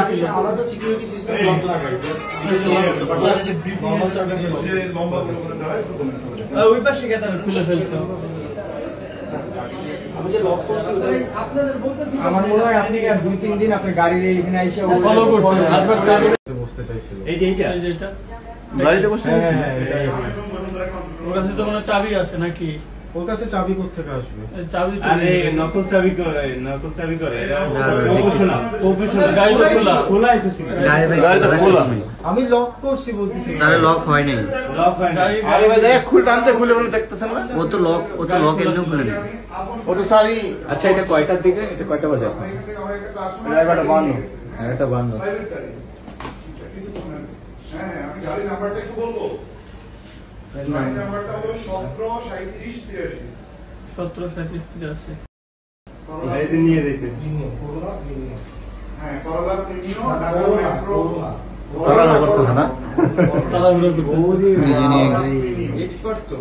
ছিল আলাদা security system lock লাগাই নরমাল চাবি যে লম্বা করে দাঁড়ায় ওই পাশে কেটে খুলে ফেলছো আমি যে লক করছি আপনাদের বলতেছি আমার মনে হয় আপনি 2-3 দিন আপনার গাড়ির এখানে এসে ফলো করছেন আসবার চাবি বসতে চাইছিল এইটা গাড়িতে বসতে চাইছিল ওর কাছে তো কোনো চাবি আছে নাকি ওর কাছে চাবি কোথা থেকে আসবে চাবি তো আরে নকল চাবি করে এটা প্রফেশনাল গাড়ি তো খোলা আছে গাড়ি তো খোলা আমি লক করছি বলতেছি আরে লক হয় নাই আরে ভাই দেখ খুলে বলে দেখতেছেন না ও তো লক এমনি খুলে না ও তো চাবি আচ্ছা এটা কয়টার দিকে এটা কয়টা বাজে এখন 11:52 এটা 52 হ্যাঁ আমি গাড়ি নাম্বারটা একটু বলবো গাড়ি নাম্বারটা হলো 173783 এই যে নিয়ে দেখতে হ্যাঁ করলা প্রিমিয়াম ঢাকা মেট্রো তারা করতে না তারা গুলো করতে ইঞ্জিনিয়ারিং এক্সপার্ট তো